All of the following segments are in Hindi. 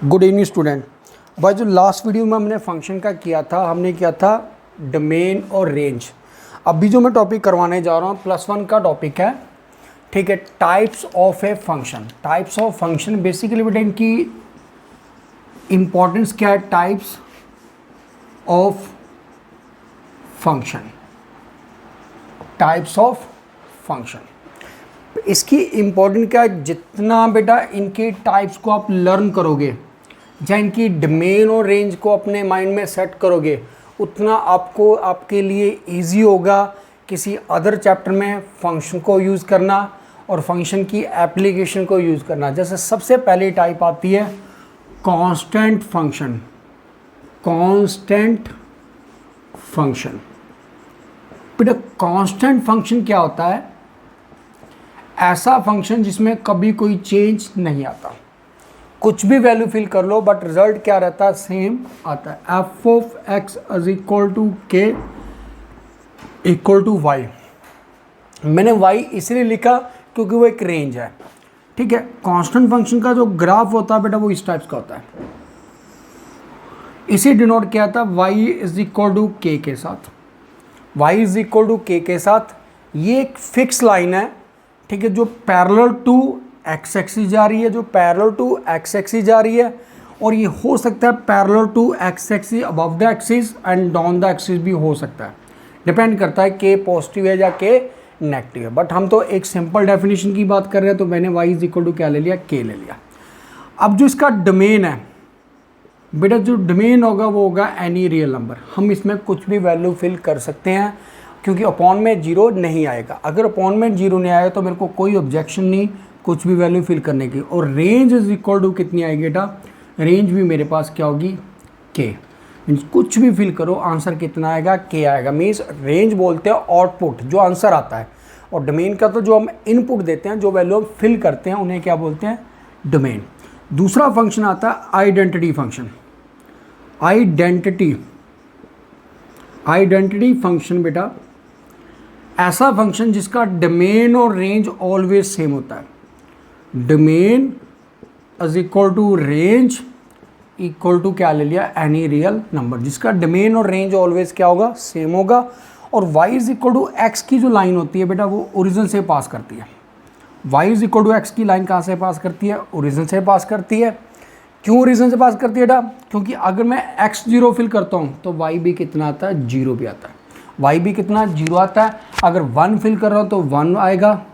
Good evening student. भाई जो लास्ट वीडियो में हमने फंक्शन का किया था, हमने किया था डोमेन और रेंज। अभी जो मैं टॉपिक करवाने जा रहा हूँ +1 का टॉपिक है, ठीक है। Types of a function. Types of function basically बेटा इनकी इंपॉर्टेंस क्या है? Types of function, types of function, इसकी इम्पोर्टेंट क्या है? जितना बेटा इनके टाइप्स को आप लर्न करोगे या इनकी डोमेन और रेंज को अपने माइंड में सेट करोगे, उतना आपको आपके लिए इजी होगा किसी अदर चैप्टर में फंक्शन को यूज़ करना और फंक्शन की एप्लीकेशन को यूज़ करना। जैसे सबसे पहली टाइप आती है कांस्टेंट फंक्शन। कांस्टेंट फंक्शन बेटा, कांस्टेंट फंक्शन क्या होता है? ऐसा फंक्शन जिसमें कभी कोई चेंज नहीं आता, कुछ भी वैल्यू फिल कर लो बट रिजल्ट क्या रहता है? सेम आता है। F of x is equal to K equal to Y. मैंने वाई इसलिए लिखा क्योंकि वो एक रेंज है, ठीक है। कांस्टेंट फंक्शन का जो ग्राफ होता है बेटा वो इस टाइप्स का होता है। इसे डिनोट किया था वाई इज इक्वल टू के के साथ। वाई इज इक्वल टू के के साथ ये एक फिक्स लाइन है, ठीक है, जो पैरेलल टू एक्स एक्सिस जा रही है, जो पैरेलल टू एक्स एक्सिस जा रही है। और ये हो सकता है parallel to X axis above the axis and down the axis भी हो सकता है, डिपेंड करता है के पॉजिटिव है या के नेगेटिव है। बट हम तो एक सिंपल डेफिनेशन की बात कर रहे हैं, तो मैंने वाई इज इक्वल टू क्या ले लिया? के ले लिया। अब जो इसका डोमेन है बेटा, जो डोमेन होगा वो होगा एनी रियल नंबर। हम इसमें कुछ भी वैल्यू फिल कर सकते हैं क्योंकि अपॉन में जीरो नहीं आएगा। अगर अपॉन में जीरो नहीं आएगा तो मेरे को कोई ऑब्जेक्शन नहीं कुछ भी वैल्यू फिल करने की। और रेंज इज इक्वल टू कितनी आएगी बेटा? रेंज भी मेरे पास क्या होगी? के। कुछ भी फिल करो आंसर कितना आएगा? के आएगा। मीन्स रेंज बोलते हैं आउटपुट, जो आंसर आता है, और डोमेन का तो जो हम इनपुट देते हैं, जो वैल्यू हम फिल करते हैं, उन्हें क्या बोलते हैं? डोमेन। दूसरा फंक्शन आता है आइडेंटिटी फंक्शन। आइडेंटिटी फंक्शन बेटा ऐसा फंक्शन जिसका डोमेन और रेंज ऑलवेज सेम होता है। Domain is equal to range equal to क्या ले लिया? एनी रियल नंबर, जिसका डोमेन और रेंज ऑलवेज क्या होगा? सेम होगा। और y is equal to x की जो लाइन होती है बेटा वो ओरिजिन से पास करती है। y is equal to x की लाइन कहाँ से पास करती है? ओरिजिन से पास करती है। क्यों ओरिजिन से पास करती है बेटा? क्योंकि अगर मैं x0 फिल करता हूँ तो y भी कितना आता है? 0 भी आता है। y भी कितना? 0 आता है। अगर 1 फिल कर रहा हूँ तो 1 आएगा,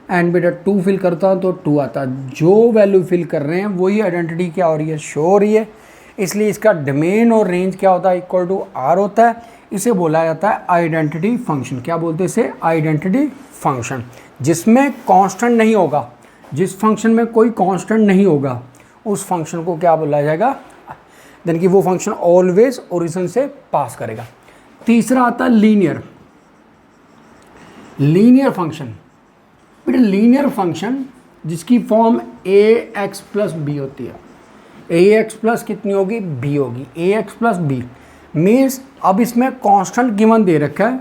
एंड बेटा 2 फिल करता हूँ तो 2 आता है। जो वैल्यू फिल कर रहे हैं वही आइडेंटिटी क्या हो रही है? शो हो रही है। इसलिए इसका डोमेन और रेंज क्या होता है? इक्वल टू आर होता है। इसे बोला जाता है आइडेंटिटी फंक्शन। क्या बोलते हैं इसे? Identity function. जिसमें कांस्टेंट नहीं होगा, जिस फंक्शन में कोई कांस्टेंट नहीं होगा, उस फंक्शन को क्या बोला जाएगा? यानी कि वो फंक्शन ऑलवेज ओरिजिन से पास करेगा। तीसरा आता है लीनियर फंक्शन। बेटा लीनियर फंक्शन जिसकी फॉर्म ए एक्स प्लस बी होती है। ए एक्स प्लस कितनी होगी? बी होगी। ए एक्स प्लस बी मीन्स अब इसमें कांस्टेंट गिवन दे रखा है,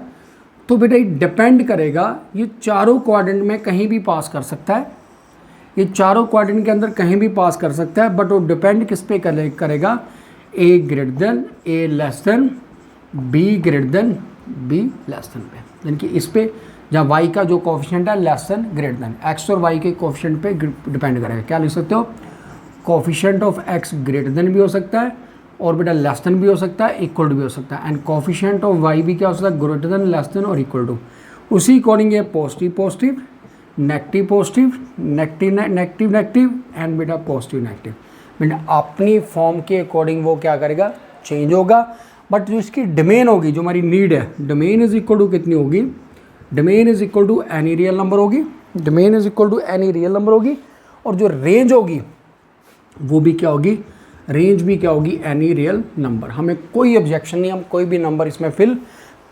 तो बेटा ये डिपेंड करेगा, ये चारों क्वाड्रेंट में कहीं भी पास कर सकता है। ये चारों क्वाड्रेंट के अंदर कहीं भी पास कर सकता है, बट वो डिपेंड किस पे करेगा? A greater than A less than B greater than B less than पे, यानी कि इस पे जहाँ y का जो कोफिशिएंट है less than greater than, x और y के कोफिशिएंट पे डिपेंड करेगा। क्या लिख सकते हो? Coefficient of x greater than भी हो सकता है, और बेटा लेस देन भी हो सकता है, इक्वल टू भी हो सकता है। एंड कोफिशिएंट ऑफ y भी क्या हो सकता है? ग्रेटर देन, लेस देन और इक्वल टू। उसी अकॉर्डिंग ये positive positive, negative positive, negative negative negative, and बेटा पॉजिटिव नेगेटिव। बेटा अपनी फॉर्म के अकॉर्डिंग वो क्या करेगा? चेंज होगा। बट जो इसकी डोमेन होगी, जो हमारी नीड है, डोमेन इज इक्वल टू कितनी होगी? Domain is equal to any real number होगी। Domain is equal to any real number होगी। और जो रेंज होगी वो भी क्या होगी? रेंज भी क्या होगी? Any real number. हमें कोई ऑब्जेक्शन नहीं, हम कोई भी नंबर इसमें फिल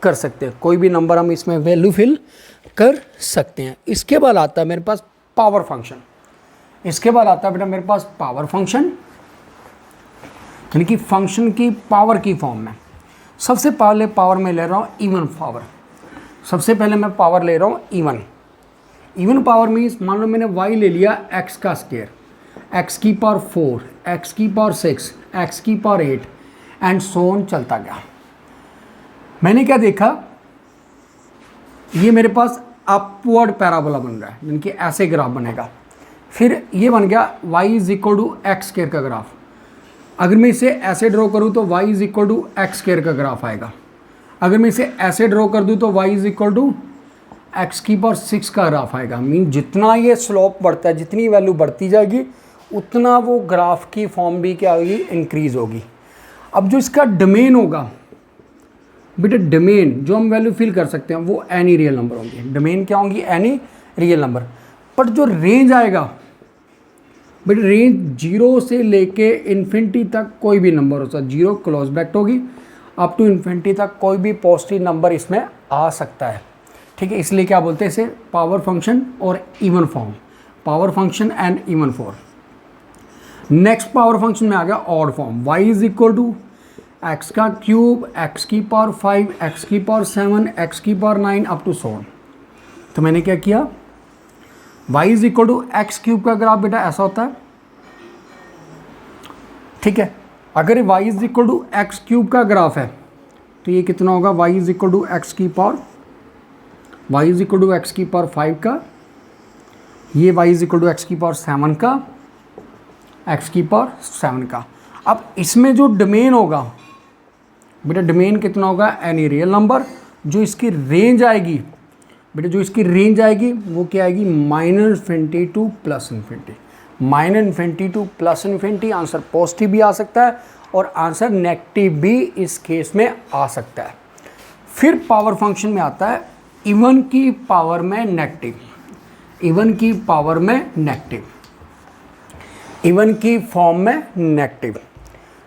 कर सकते हैं, कोई भी नंबर हम इसमें वैल्यू फिल कर सकते हैं। इसके बाद आता है मेरे पास पावर फंक्शन। इसके बाद आता है बेटा मेरे पास पावर फंक्शन, यानी कि फंक्शन की पावर की फॉर्म में। सबसे पहले पावर में ले रहा हूँ इवन पावर। सबसे पहले मैं पावर ले रहा हूँ इवन। इवन पावर मीन्स मान लो मैंने y ले लिया x का स्क्वायर। एक्स की पावर 4, एक्स की पावर 6, एक्स की पावर 8 एंड सो ऑन चलता गया। मैंने क्या देखा, ये मेरे पास अपवर्ड पैराबोला बन रहा है, यानी कि ऐसे ग्राफ बनेगा। फिर ये बन गया y is equal to x square का ग्राफ। अगर मैं इसे ऐसे ड्रॉ करूँ तो y is equal to x square का ग्राफ आएगा। अगर मैं इसे ऐसे ड्रॉ कर दूँ तो y is equal to x की पावर 6 का ग्राफ आएगा। मीन जितना ये स्लोप बढ़ता है, जितनी वैल्यू बढ़ती जाएगी उतना वो ग्राफ की फॉर्म भी क्या होगी, इंक्रीज होगी। अब जो इसका डोमेन होगा बेटा, डोमेन जो हम वैल्यू फिल कर सकते हैं वो एनी रियल नंबर होंगे। डोमेन क्या होंगी, एनी रियल नंबर। बट जो रेंज आएगा बेटा, रेंज 0 से लेके इन्फिनिटी तक कोई भी नंबर हो सकता है। 0 क्लोज ब्रैकेट होगी, अप टू इन्फिनिटी तक कोई भी पॉजिटिव नंबर इसमें आ सकता है। ठीक है, इसलिए क्या बोलते हैं इसे, पावर फंक्शन और even form, power function and even form. Next power function में आ गया odd form. y is equal to x का क्यूब, एक्स की पावर 5, एक्स की पावर 7, एक्स की power 9 up to so on. तो मैंने क्या किया, y is equal to x cube का ग्राफ बेटा ऐसा होता है। ठीक है, अगर y is equal to x cube का ग्राफ है तो ये कितना होगा, y is equal to x की power, y is equal to x की पावर 5 का, ये y is equal to x की पावर 7 का, एक्स की पावर 7 का। अब इसमें जो डोमेन होगा बेटा, डोमेन कितना होगा, एनी रियल नंबर। जो इसकी रेंज आएगी बेटा, जो इसकी रेंज आएगी वो क्या आएगी, -∞ टू +∞। -∞ टू +∞। आंसर पॉजिटिव भी आ सकता है और आंसर नेगेटिव भी इस केस में आ सकता है। फिर पावर फंक्शन में आता है इवन की पावर में नेगेटिव, इवन की पावर में नेगेटिव, इवन की फॉर्म में नेगेटिव।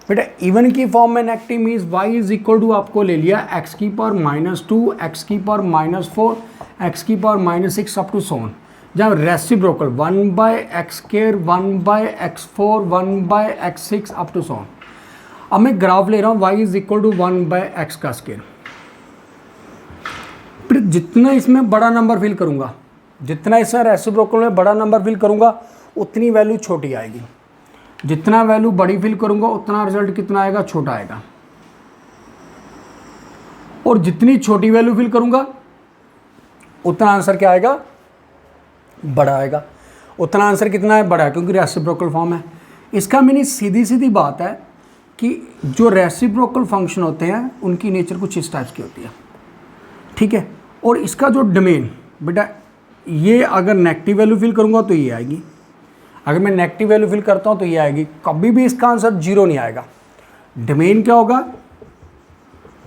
बेटा इवन की फॉर्म में negative means y is equal to आपको ले लिया एक्स की पावर -2, एक्स की पावर -4, एक्स की power -6 up to so on. जहाँ reciprocal 1/x², 1/x4, 1/x6 up to so on. अब मैं ग्राफ ले रहा हूँ y is equal to 1/x का स्क्वायर। फिर जितना इसमें बड़ा नंबर फिल करूँगा, जितना इसमें रेसिप्रोकल में बड़ा नंबर फिल करूँगा उतनी वैल्यू छोटी आएगी। जितना वैल्यू बड़ी फिल करूँगा उतना रिजल्ट कितना आएगा, छोटा आएगा। और जितनी छोटी वैल्यू फिल करूँगा उतना आंसर क्या आएगा, बड़ा आएगा। उतना आंसर कितना है, बड़ा है, क्योंकि रेसिप्रोकल फॉर्म है। इसका मीनिंग सीधी सीधी बात है कि जो रेसिप्रोकल फंक्शन होते हैं उनकी नेचर कुछ इस टाइप की होती है। ठीक है, और इसका जो डोमेन बेटा, ये अगर नेगेटिव वैल्यू फिल करूँगा तो ये आएगी, अगर मैं नेगेटिव वैल्यू फिल करता हूँ तो ये आएगी। कभी भी इसका आंसर 0 नहीं आएगा। डोमेन क्या होगा,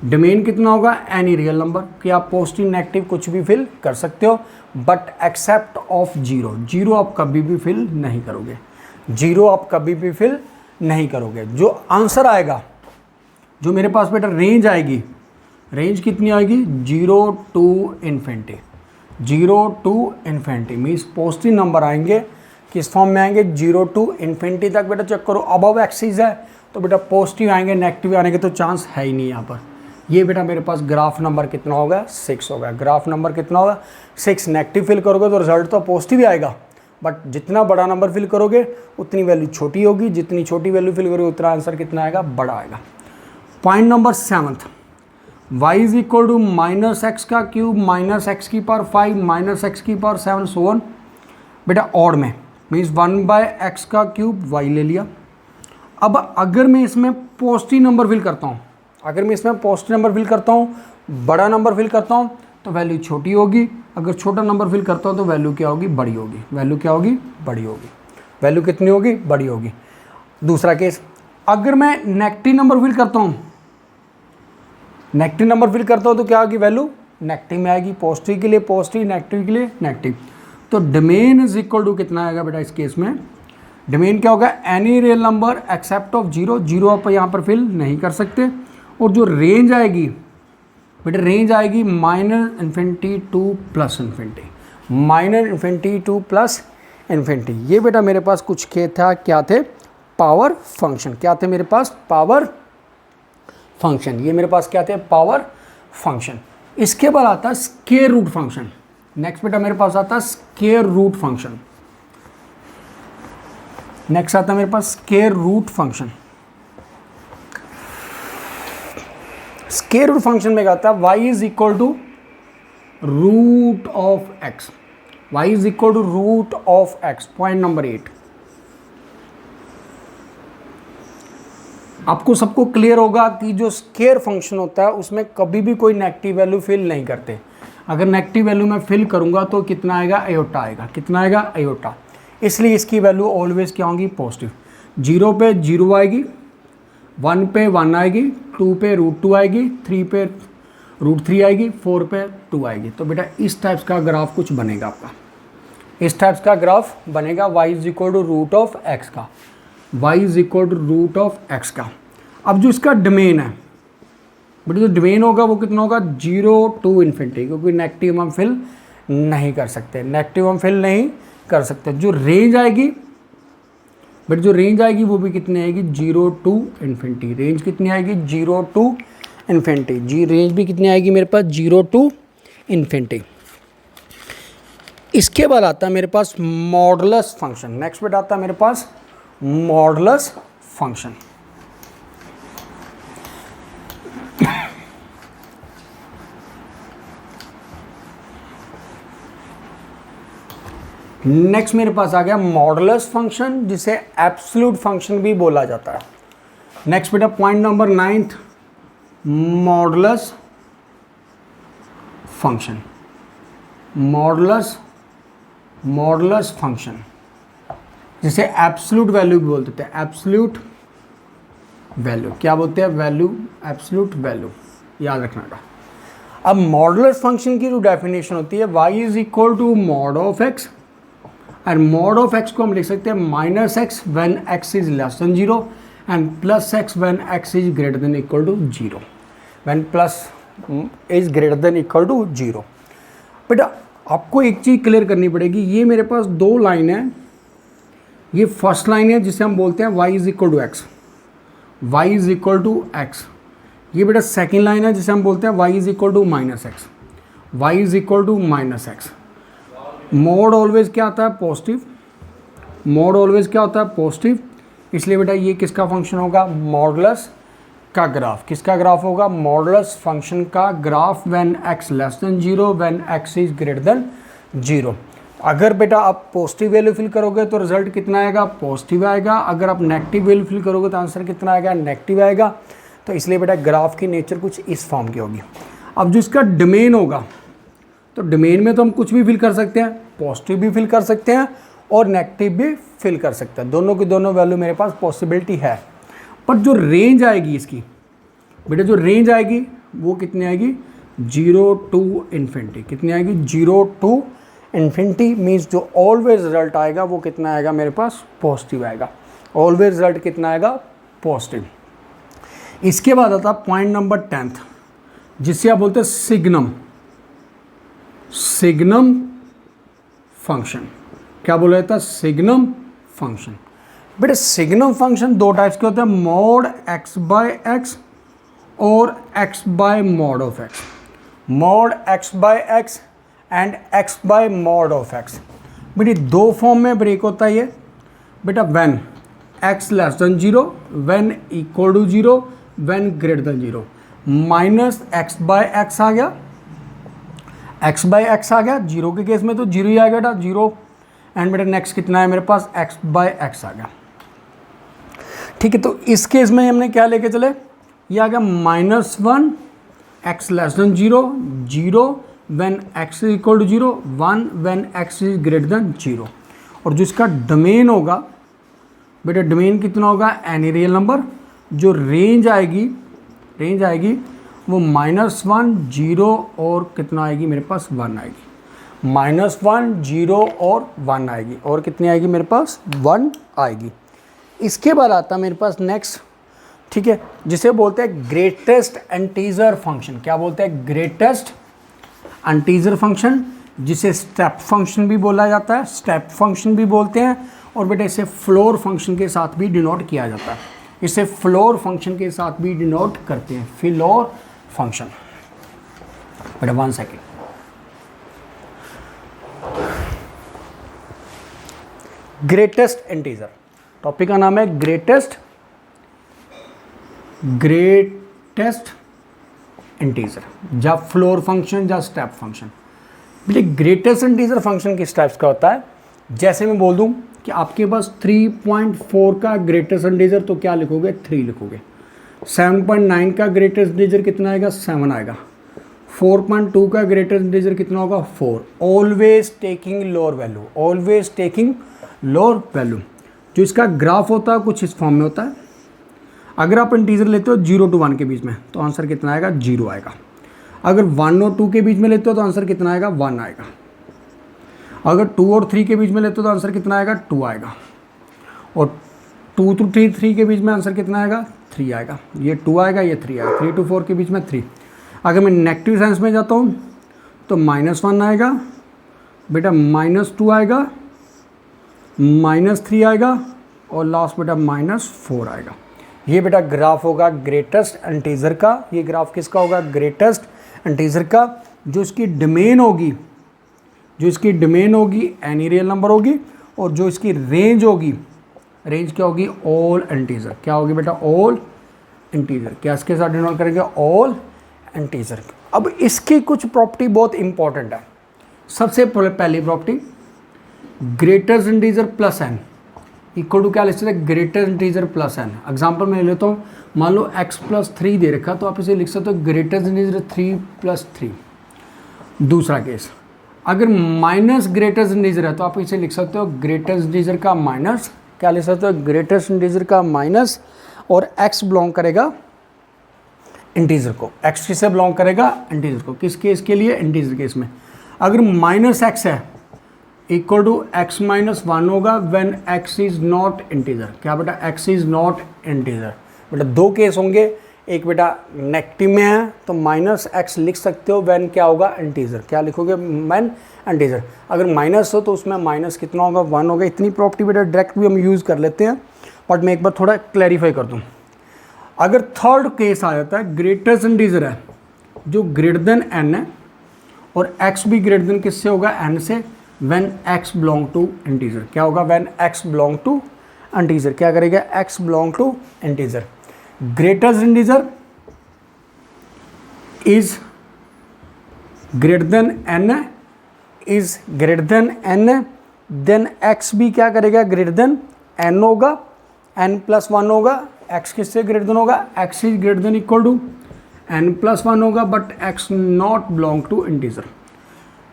डोमेन कितना होगा, एनी रियल नंबर, कि आप पॉजिटिव नेगेटिव कुछ भी फिल कर सकते हो, बट एक्सेप्ट ऑफ 0। 0 आप कभी भी फिल नहीं करोगे, 0 आप कभी भी फिल नहीं करोगे। जो आंसर आएगा, जो मेरे पास बेटा रेंज आएगी, रेंज कितनी आएगी, 0 to infinity. 0 to infinity means positive number आएंगे, किस फॉर्म में आएंगे, 0 टू इन्फिनिटी तक। बेटा चेक करो, अबव एक्सिस है तो बेटा पॉजिटिव आएंगे, नेगेटिव आने के तो चांस है ही नहीं यहाँ पर। ये बेटा मेरे पास ग्राफ नंबर कितना होगा, 6 होगा। ग्राफ नंबर कितना होगा, 6। नेगेटिव फिल करोगे तो रिजल्ट तो पॉजिटिव ही आएगा, बट जितना बड़ा नंबर फिल करोगे उतनी वैल्यू छोटी होगी, जितनी छोटी वैल्यू फिल करोगे उतना आंसर कितना आएगा, बड़ा आएगा। Point number 7, y is equal to -x का क्यूब, -x की पावर 5, -x की पावर 7 सो ऑन। बेटा ऑड में मीन्स 1/x का क्यूब y ले लिया। अब अगर मैं इसमें पॉजिटिव नंबर फिल करता हूँ, अगर मैं इसमें पॉजिटिव नंबर फिल करता हूँ, बड़ा नंबर फिल करता हूँ तो वैल्यू छोटी होगी। अगर छोटा नंबर फिल करता हूँ तो वैल्यू क्या होगी, बड़ी होगी। वैल्यू क्या होगी, बड़ी होगी। वैल्यू कितनी होगी, बड़ी होगी। दूसरा केस, अगर मैं नेगेटिव नंबर फिल करता हूँ, नेगेटिव नंबर फिल करता हूँ तो क्या होगी, वैल्यू नेगेटिव में आएगी। पॉजिटिव के लिए पॉजिटिव, नेगेटिव के लिए नेगेटिव। तो डोमेन इज इक्वल टू कितना आएगा बेटा इस केस में, डोमेन क्या होगा, any real number except of 0। 0 आप यहाँ पर फिल नहीं कर सकते। और जो रेंज आएगी बेटा, रेंज आएगी -∞ टू +∞, -∞ टू +∞। ये बेटा मेरे पास कुछ क्या थे, पावर फंक्शन। क्या थे मेरे पास, पावर फंक्शन। ये मेरे पास क्या थे, पावर फंक्शन। इसके बाद आता है स्क्वायर रूट फंक्शन। नेक्स्ट बेटा मेरे पास आता है स्क्वायर रूट फंक्शन। नेक्स्ट आता है मेरे पास square root function. Square root function में क्या आता है, y is equal to root of x, y is equal to root of x। Point number 8, आपको सबको क्लियर होगा कि जो स्क्वायर फंक्शन होता है उसमें कभी भी कोई नेगेटिव वैल्यू फिल नहीं करते। अगर नेगेटिव वैल्यू मैं फिल करूंगा तो कितना आएगा, आयोटा आएगा। कितना आएगा, आयोटा। इसलिए इसकी वैल्यू ऑलवेज क्या होगी, पॉजिटिव। 0 पे 0 आएगी, 1 पे 1 आएगी, 2 पे √2 आएगी, 3 पे √3 आएगी, 4 पे 2 आएगी। तो बेटा इस टाइप्स का ग्राफ कुछ बनेगा आपका, इस टाइप्स का ग्राफ बनेगा y is equal to root of x का, y is equal to root of x का। अब जो इसका डोमेन है बेटा, जो डोमेन होगा वो कितना होगा, 0 to इन्फिनिटी, क्योंकि नेगेटिव हम फिल नहीं कर सकते, नेगेटिव हम फिल नहीं कर सकते। जो रेंज आएगी बट जो रेंज आएगी वो भी कितनी आएगी, 0 to इन्फिनिटी। रेंज कितनी आएगी, 0 to इन्फिनिटी। जी रेंज भी कितनी आएगी मेरे पास, 0 to इन्फिनिटी। इसके बाद आता है मेरे पास मॉडुलस फंक्शन। नेक्स्ट बेटा आता है मेरे पास मॉडुलस फंक्शन। नेक्स्ट मेरे पास आ गया मॉडुलस फंक्शन, जिसे एब्सोल्यूट फंक्शन भी बोला जाता है। नेक्स्ट बेटा point number 9, modulus function. Modulus function जिसे एब्सोल्यूट वैल्यू भी बोलते हैं, एब्सोल्यूट वैल्यू। क्या बोलते हैं, वैल्यू, एब्सोल्यूट वैल्यू, याद रखना का। अब मॉडुलस फंक्शन की जो डेफिनेशन होती है, y is equal to mod of x, और मॉड ऑफ x को हम लिख सकते हैं -x when x is less than 0 and +x when x is greater than equal to 0, when plus is greater than equal to 0। बेटा आपको एक चीज़ क्लियर करनी पड़ेगी, ये मेरे पास दो लाइन है। ये फर्स्ट लाइन है जिसे हम बोलते हैं y is equal to x, y is equal to x। ये बेटा सेकेंड लाइन है जिसे हम बोलते हैं y is equal to -x, y is equal to -x। Mod always क्या आता है, पॉजिटिव। मोड ऑलवेज क्या होता है, पॉजिटिव। इसलिए बेटा ये किसका फंक्शन होगा, मॉडुलस का ग्राफ। किसका ग्राफ होगा, मॉडुलस फंक्शन का graph when x less than 0, when x is greater than 0। अगर बेटा आप पॉजिटिव वैल्यू फिल करोगे तो रिजल्ट कितना आएगा, पॉजिटिव आएगा। अगर आप नेगेटिव वैल्यू फिल करोगे तो आंसर कितना आएगा, नेगेटिव आएगा। तो इसलिए बेटा ग्राफ की नेचर कुछ इस फॉर्म की होगी। अब जो इसका डोमेन होगा, तो डोमेन में तो हम कुछ भी फिल कर सकते हैं, पॉजिटिव भी फिल कर सकते हैं और नेगेटिव भी फिल कर सकते हैं। दोनों की दोनों वैल्यू मेरे पास पॉसिबिलिटी है। पर जो रेंज आएगी इसकी बेटा, जो रेंज आएगी वो कितनी आएगी, 0 to इन्फिनिटी। कितनी आएगी, 0 to इन्फिनिटी। मीन्स जो ऑलवेज रिजल्ट आएगा वो कितना आएगा मेरे पास, पॉजिटिव आएगा। ऑलवेज रिजल्ट कितना आएगा, पॉजिटिव। इसके बाद आता पॉइंट नंबर 10, जिससे आप बोलते हैं सिग्नम। Signum function. क्या बोला जाता है, सिग्नम फंक्शन। बेटा सिग्नम फंक्शन दो टाइप्स के होते हैं, मॉड x बाय x और x by mod of x। Mod x by x and x by mod of x। बेटी दो फॉर्म में ब्रेक होता है ये बेटा, when x less than 0, when equal to 0, when greater than 0। Minus x by x आ गया, x बाय x आ गया। 0 के केस में तो 0 ही आएगा बेटा, 0। एंड बेटा नेक्स्ट कितना है मेरे पास, x बाय x आ गया। ठीक है, तो इस केस में हमने क्या लेके चले, ये आ गया -1 x less than 0, 0 when x is equal to 0, 1 when x is greater than 0। और जो इसका डोमेन होगा बेटा, डोमेन कितना होगा, एनी रियल नंबर। जो रेंज आएगी वो -1, 0 और कितना आएगी मेरे पास, 1 आएगी। -1, 0 और 1 आएगी। और कितनी आएगी मेरे पास, 1 आएगी। इसके बाद आता है मेरे पास नेक्स्ट, ठीक है, जिसे बोलते हैं ग्रेटेस्ट इंटीजर फंक्शन। क्या बोलते हैं, ग्रेटेस्ट इंटीजर फंक्शन, जिसे स्टेप फंक्शन भी बोला जाता है, स्टेप फंक्शन भी बोलते हैं। और बेटा इसे फ्लोर फंक्शन के साथ भी डिनोट किया जाता है, इसे फ्लोर फंक्शन के साथ भी डिनोट करते हैं, फ्लोर फंक्शन। बेटा 1 सेकेंड, ग्रेटेस्ट इंटीजर। टॉपिक का नाम है ग्रेटेस्ट इंटीजर, या फ्लोर फंक्शन या स्टेप फंक्शन। बेटे ग्रेटेस्ट इंटीजर फंक्शन किस टाइप्स का होता है? जैसे मैं बोल दूं कि आपके पास 3.4 का ग्रेटेस्ट इंटीजर, तो क्या लिखोगे? 3 लिखोगे। 7.9 का ग्रेटेस्ट इंटीजर कितना आएगा? 7 आएगा। 4.2 का ग्रेटेस्ट इंटीजर कितना होगा? 4। Always taking lower value, always taking lower value. जो इसका ग्राफ होता है कुछ इस फॉर्म में होता है। अगर आप इंटीजर लेते हो 0 to 1 के बीच में, तो आंसर कितना आएगा? 0 आएगा। अगर 1 और 2 के बीच में लेते हो तो आंसर कितना आएगा? 1 आएगा। अगर 2 और 3 के बीच में लेते हो तो आंसर कितना आएगा? 2 आएगा। और 2 to 3 के बीच में आंसर कितना आएगा? 3 आएगा। ये 2 आएगा, ये 3 आएगा। 3 to 4 के बीच में 3। अगर मैं नेगेटिव सेंस में जाता हूँ तो -1 आएगा बेटा, -2 आएगा, -3 आएगा और लास्ट बेटा -4 आएगा। ये बेटा ग्राफ होगा ग्रेटेस्ट इंटीजर का। ये ग्राफ किसका होगा? ग्रेटेस्ट इंटीजर का। जो इसकी डोमेन होगी, एनी रियल नंबर होगी, और जो इसकी रेंज होगी, रेंज क्या होगी? All integer. क्या होगी बेटा? All integer. क्या इसके साथ डिनोट करेंगे? All integer. अब इसकी कुछ प्रॉपर्टी बहुत इंपॉर्टेंट है। सबसे पहली property, greatest integer plus n equal to क्या लिख सकते हैं? Greatest integer plus n। Example मैं लेता हूँ, मान लो x+3 दे रखा, तो आप इसे लिख सकते हो ग्रेटेस्ट इंटीजर 3+3। दूसरा केस, अगर माइनस ग्रेटेस्ट इंटीजर है तो आप इसे लिख सकते हो ग्रेटेस्ट इंटीजर का माइनस, क्या लिख सकते हो? ग्रेटेस्ट इंटीजर का माइनस, और x बिलोंग करेगा इंटीजर को। x किससे बिलोंग करेगा? इंटीजर को। किस केस के लिए? इंटीजर केस में। अगर -x है इक्वल टू x-1 होगा when x is not integer. क्या बेटा? x is not integer. बेटा 2 केस होंगे, एक बेटा नेगेटिव में है तो -x लिख सकते हो व्हेन क्या होगा? इंटीजर। क्या लिखोगे? When integer. अगर माइनस हो तो उसमें माइनस कितना होगा? 1 होगा। इतनी प्रॉपर्टी बेटा डायरेक्ट भी हम यूज़ कर लेते हैं, बट मैं एक बार थोड़ा क्लैरिफाई कर दूँ। अगर थर्ड केस आ जाता है, ग्रेटेस्ट इंटीजर है जो ग्रेटर देन n है, और x भी ग्रेटर देन किससे होगा? n से, when x belong to integer। क्या होगा? when x belong to integer। क्या करेगा? x belong to integer। greatest integer is greater than n, is greater than n, then x भी क्या करेगा? greater than n होगा, n+1 होगा। x किससे ग्रेटर देन होगा? x is greater than equal to n+1 होगा, but x not belong to integer.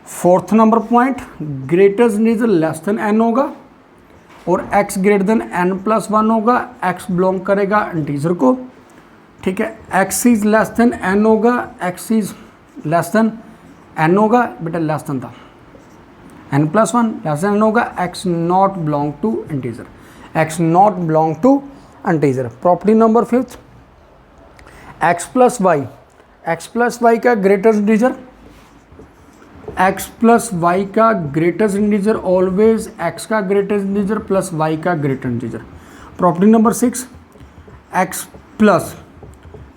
Fourth number point, greatest integer less than n होगा और x ग्रेटर देन n+1 होगा। x बिलोंग करेगा इंटीजर को, ठीक है। x is less than n होगा, x is less than n होगा, बेटा लेस देन था n+1 लेस देन n होगा। x not belong to integer, x not belong to integer. Property number fifth, x plus y का greatest integer, x plus y का ग्रेटेस्ट इंटीजर ऑलवेज x का ग्रेटेस्ट इंटीजर प्लस y का greatest integer. Property number 6, x plus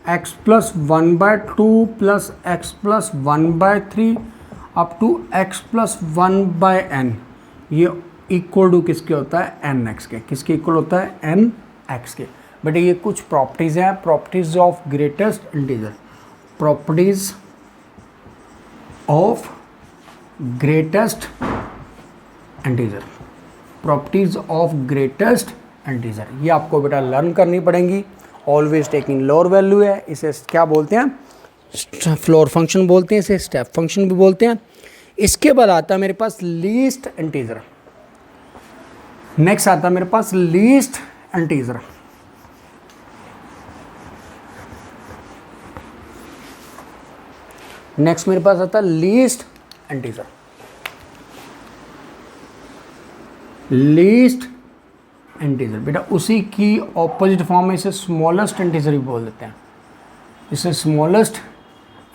1/2 plus x plus 1/3 up to x plus 1/n, ये इक्वल टू किसके होता है? nx के। किसके इक्वल होता है? nx के। बट ये कुछ प्रॉपर्टीज हैं, properties of greatest integer, properties of greatest integer, properties of greatest integer. ये आपको बेटा लर्न करनी पड़ेंगी। ऑलवेज टेकिंग लोअर वैल्यू है, इसे क्या बोलते हैं? फ्लोर फंक्शन बोलते हैं, इसे स्टेप फंक्शन भी बोलते हैं। इसके बाद आता है मेरे पास लीस्ट इंटीजर। नेक्स्ट आता है मेरे पास लीस्ट इंटीजर। नेक्स्ट मेरे पास आता है लीस्ट इंटीजर। लीस्ट इंटीजर बेटा उसी की ऑपोजिट फॉर्म में इसे स्मॉलेस्ट इंटीजर भी बोल देते हैं, इसे स्मॉलेस्ट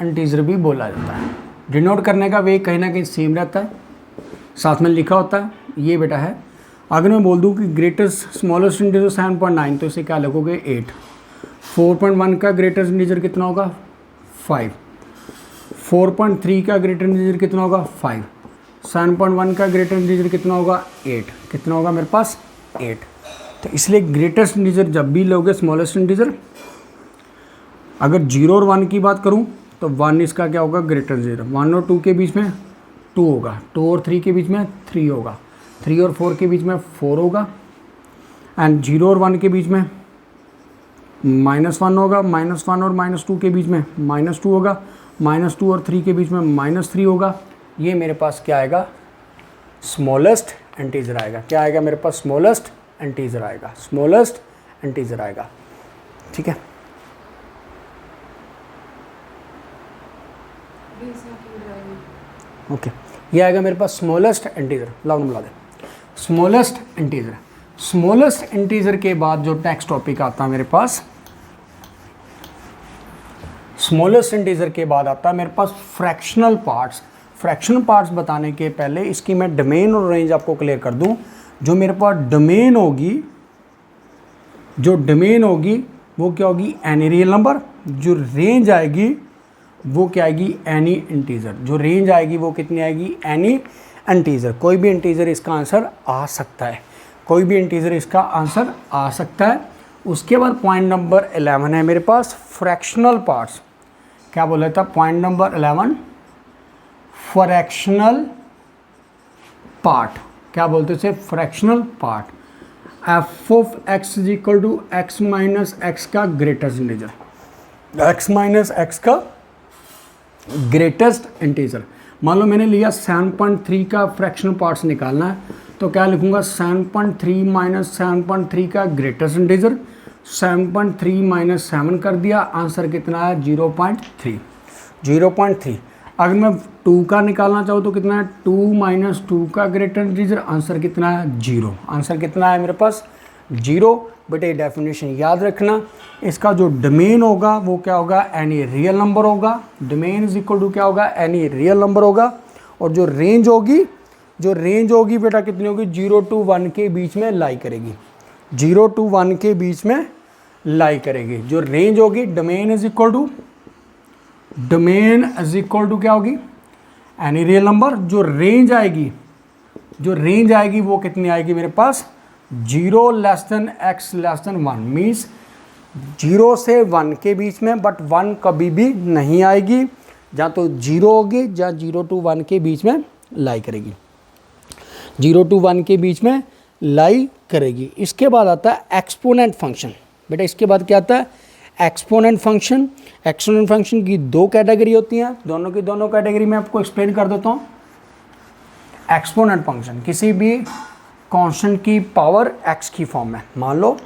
इंटीजर भी बोला जाता है। डिनोट करने का वे कहीं ना कहीं सेम रहता है, साथ में लिखा होता है। ये बेटा है, अगर मैं बोल दूं कि ग्रेटेस्ट स्मॉलेस्ट इंटीजर 7.9 तो इसे क्या लिखोगे? 8। 4.1 का ग्रेटेस्ट इंटीजर कितना होगा? 5। 4.3 का ग्रेटेस्ट इंटीजर कितना होगा? 5। 7.1 का ग्रेटेस्ट इंटीजर कितना होगा? 8। कितना होगा मेरे पास? 8। तो इसलिए ग्रेटेस्ट इंटीजर जब भी लोगे स्मॉलेस्ट इंटीजर, अगर 0 और 1 की बात करूं तो 1 इसका क्या होगा ग्रेटर 0, 1 और 2 के बीच में 2 होगा, 2 और 3 के बीच में 3 होगा, 3 और 4 के बीच में 4 होगा, एंड 0 और 1 के बीच में -1 होगा, -1 और -2 के बीच में -2 होगा, -2 और 3 के बीच में -3 होगा। ये मेरे पास क्या आएगा स्मॉलेस्ट इंटीजर आएगा। क्या आएगा मेरे पास स्मॉलेस्ट इंटीजर आएगा, स्मॉलेस्ट इंटीजर आएगा। ठीक है, ओके ये आएगा मेरे पास स्मॉलेस्ट इंटीजर। लाओ मिला दे स्मॉलेस्ट इंटीजर। स्मॉलेस्ट इंटीजर के बाद जो नेक्स्ट टॉपिक आता है मेरे पास, स्मॉलेस्ट इंटीजर के बाद आता है मेरे पास फ्रैक्शनल पार्ट्स। फ्रैक्शनल पार्ट्स बताने के पहले इसकी मैं डोमेन और रेंज आपको क्लियर कर दूं। जो मेरे पास डोमेन होगी, जो डोमेन होगी वो क्या होगी एनी रियल नंबर, जो रेंज आएगी वो क्या आएगी एनी इंटीजर। जो रेंज आएगी वो कितनी आएगी एनी इंटीजर। कोई भी इंटीजर इसका आंसर आ सकता है, कोई भी इंटीजर इसका आंसर आ सकता है। उसके बाद पॉइंट नंबर 11 है मेरे पास फ्रैक्शनल पार्ट्स। क्या बोला था पॉइंट नंबर 11 फ्रैक्शनल पार्ट। क्या बोलते थे fractional part. F of x is equal to x minus x का greatest integer, x minus x का ग्रेटेस्ट इंटीजर। मान लो मैंने लिया 7.3 का फ्रैक्शनल पार्ट्स निकालना है, तो क्या लिखूंगा 7.3 माइनस 7.3 का ग्रेटेस्ट इंटीजर, 7.3 माइनस 7 कर दिया, आंसर कितना है 0.3, 0.3। अगर मैं 2 का निकालना चाहूँ तो कितना है 2 माइनस 2 का ग्रेटेस्ट इंटीजर, आंसर कितना है 0। आंसर कितना है मेरे पास 0। बेटे डेफिनेशन याद रखना, इसका जो डोमेन होगा वो क्या होगा एनी रियल नंबर होगा। डोमेन इज इक्वल टू क्या होगा एनी रियल नंबर होगा। और जो रेंज होगी, जो रेंज होगी बेटा कितनी होगी 0 to 1 के बीच में लाई करेगी, 0 to 1 के बीच में लाई करेगी। जो रेंज होगी domain is equal to, domain is equal to क्या होगी एनी रियल नंबर। जो रेंज आएगी, जो रेंज आएगी वो कितनी आएगी मेरे पास 0 less than x less than 1, means 0 से 1 के बीच में, बट 1 कभी भी नहीं आएगी, जहाँ तो 0 होगी, जहाँ 0 to 1 के बीच में लाई करेगी, 0 to 1 के बीच में लाई करेगी। इसके बाद आता है एक्सपोनेंट फंक्शन। बेटा इसके बाद क्या आता है एक्सपोनेंट फंक्शन। एक्सपोनेंट फंक्शन की 2 कैटेगरी होती हैं, दोनों की दोनों कैटेगरी में आपको एक्सप्लेन कर देता हूँ। एक्सपोनेंट फंक्शन किसी भी कांस्टेंट की पावर x की फॉर्म में, मान लो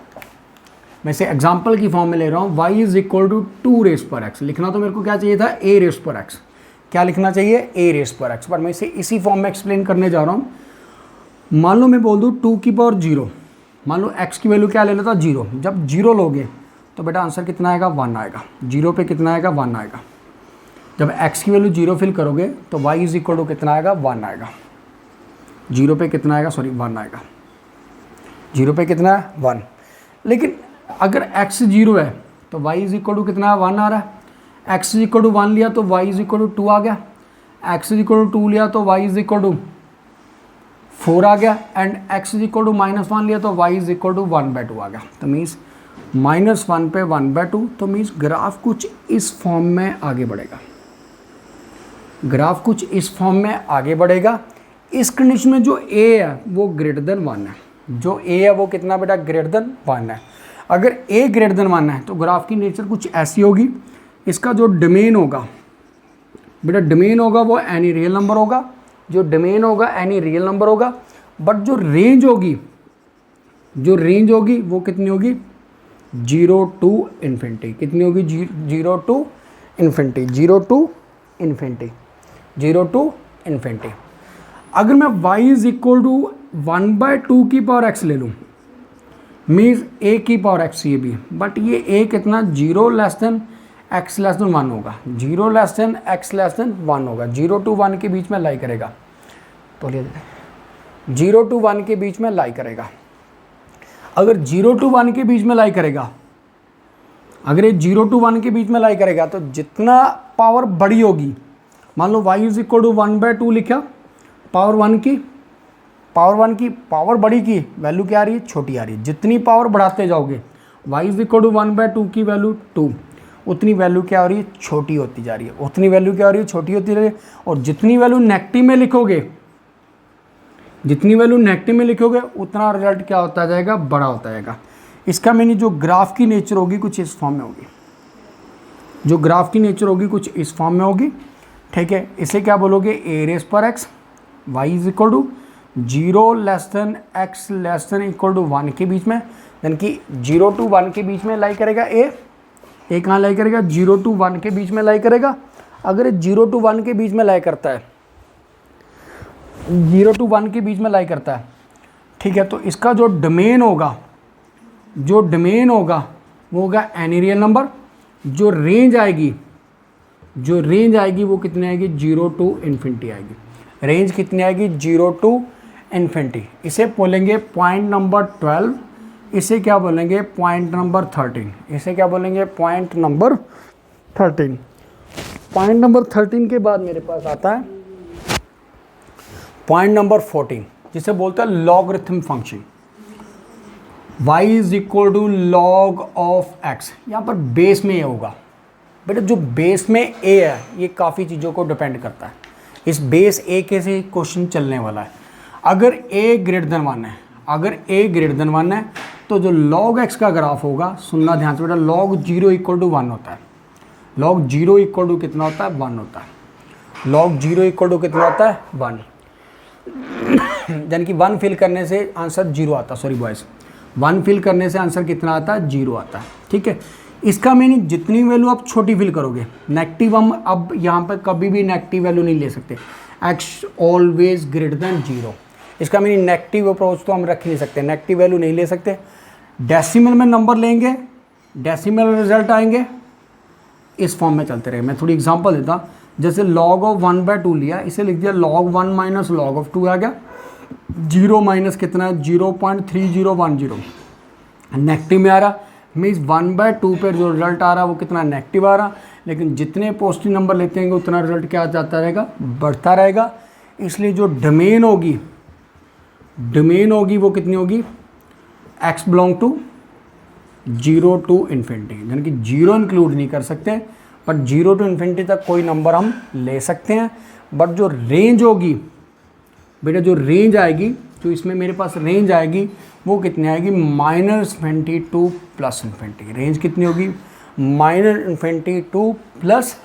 मैं से एग्जांपल की फॉर्म में ले रहा हूँ y is equal to 2 raise पर x। लिखना तो मेरे को क्या चाहिए था a रेस पर x। क्या लिखना चाहिए a रेस पर x, पर मैं इसे इसी फॉर्म में एक्सप्लेन करने जा रहा हूँ। मान लो मैं बोल दूँ 2 की पावर 0, मान लो x की वैल्यू क्या ले लेता 0। जब 0 लोगे तो बेटा आंसर कितना आएगा 1 आएगा। 0 पे कितना आएगा 1 आएगा। जब x की वैल्यू 0 फिल करोगे तो y इज इक्वल टू कितना आएगा 1 आएगा। 0 पे कितना आएगा 1 आएगा। 0 पे कितना है 1। लेकिन अगर x 0 है तो y इज इक्वल टू कितना है 1 आ रहा है। x इज इक्वल टू 1 लिया तो y इज इक्वल टू 2 आ गया। x इज इक्वल टू 2 लिया तो y इज इक्वल टू 4 आ गया। And x is equal to -1 लिया तो y इज इक्वल टू 1/2 आ गया। तो मीन्स -1 पे 1/2, तो मीन्स ग्राफ कुछ इस फॉर्म में आगे बढ़ेगा। ग्राफ कुछ इस फॉर्म में आगे बढ़ेगा। इस कंडीशन में जो a है वो ग्रेटर देन 1 है। जो a है वो कितना बेटा ग्रेटर देन 1 है। अगर a ग्रेटर देन 1 है तो ग्राफ की नेचर कुछ ऐसी होगी। इसका जो डोमेन होगा बेटा, डोमेन होगा वो एनी रियल नंबर होगा। जो डोमेन होगा एनी रियल नंबर होगा। बट जो रेंज होगी, जो रेंज होगी वो कितनी होगी 0 to इन्फिनिटी। कितनी होगी 0 to infinity, 0 to infinity, 0 to infinity. अगर मैं y इज इक्वल टू 1/2 की पावर x ले लूँ, मीन्स a की पावर x ये भी, बट ये a कितना 0 less then x less than 1 होगा। 0 less then x less than 1 होगा। 0 to 1 के बीच में लाई करेगा। तो ले 0 to 1 के बीच में लाई करेगा। अगर 0 to 1 के बीच में लाई करेगा, अगर ये 0 to 1 के बीच में लाई करेगा तो जितना पावर बड़ी होगी, मान लो y इज इक्वल टू 1/2 लिखा, पावर 1 की पावर 1 की पावर बड़ी की वैल्यू क्या आ रही है, छोटी आ रही है। जितनी पावर बढ़ाते जाओगे y इज इक्वल टू 1/2 की वैल्यू 2, उतनी वैल्यू क्या हो रही है, छोटी होती जा रही है। उतनी वैल्यू क्या हो रही है, छोटी होती जा रही है। और जितनी वैल्यू नेगेटिव में लिखोगे, जितनी वैल्यू नेगेटिव में लिखोगे उतना रिजल्ट क्या होता जाएगा, बड़ा होता जाएगा। इसका मीनिंग जो ग्राफ की नेचर होगी कुछ इस फॉर्म में होगी, जो ग्राफ की नेचर होगी कुछ इस फॉर्म में होगी। ठीक है, इसे क्या बोलोगे, ए रेस पर x y is equal to 0 less than x less than equal to 1 के बीच में, यानी कि 0 to 1 के बीच में लाई करेगा ए कहाँ लाई करेगा, 0 to 1 के बीच में लाई करेगा। अगर 0 to 1 के बीच में लाई करता है, 0 to 1 के बीच में लाई करता है, ठीक है, तो इसका जो डोमेन होगा, जो डोमेन होगा वो होगा एनी रियल नंबर। जो रेंज आएगी, जो रेंज आएगी वो कितनी आएगी, 0 to इन्फिनिटी आएगी। रेंज कितनी आएगी, 0 to इन्फिनिटी। इसे बोलेंगे पॉइंट नंबर 12, इसे क्या बोलेंगे, पॉइंट नंबर 13। इसे क्या बोलेंगे, पॉइंट नंबर 13। पॉइंट नंबर 13 के बाद मेरे पास आता है पॉइंट नंबर 14, जिसे बोलते हैं logarithm function. y is equal to log of x। यहाँ पर बेस में ये होगा बेटा, जो बेस में a है ये काफ़ी चीज़ों को डिपेंड करता है। इस बेस a के से क्वेश्चन चलने वाला है। अगर a ग्रेटर देन 1 है, अगर a ग्रेटर देन 1 है तो जो log x का ग्राफ होगा, सुनना ध्यान से बेटा, log 0 इक्वल टू 1 होता है। log 0 इक्वल टू कितना होता है, 1 होता है। log 0 इक्वल टू कितना होता है, 1। यानी कि 1 फिल करने से आंसर 0 आता है। सॉरी बॉयज़, 1 फिल करने से आंसर कितना आता है, 0 आता है। ठीक है, इसका मीनिंग जितनी वैल्यू आप छोटी फिल करोगे, नेगेटिव हम अब यहाँ पर कभी भी नेगेटिव वैल्यू नहीं ले सकते। x always greater than 0। इसका मीनिंग नेगेटिव अप्रोच तो हम रख नहीं सकते, नेगेटिव वैल्यू नहीं ले सकते। डेसिमल में नंबर लेंगे, डेसिमल रिजल्ट आएंगे, इस फॉर्म में चलते रहे। मैं थोड़ी एग्जांपल देता हूँ, जैसे log ऑफ 1/2 लिया, इसे लिख दिया log 1 माइनस log ऑफ 2 आ गया। 0 माइनस कितना है, 0.3010। नेगेटिव में आ रहा, मीन्स 1/2 पर जो रिजल्ट आ रहा है वो कितना नेगेटिव आ रहा। लेकिन जितने पॉजिटिव नंबर लेते हैं उतना रिजल्ट क्या जाता रहेगा, बढ़ता रहेगा। इसलिए जो डोमेन होगी, डोमेन होगी वो कितनी होगी, x belong to 0 to infinity, यानी कि 0 इंक्लूड नहीं कर सकते, बट 0 to इन्फिनिटी तक कोई नंबर हम ले सकते हैं। बट जो रेंज होगी बेटा, जो रेंज आएगी, जो इसमें मेरे पास रेंज आएगी वो कितनी आएगी, -20 टू प्लस इन्फिनिटी। रेंज कितनी होगी, -20 टू प्लस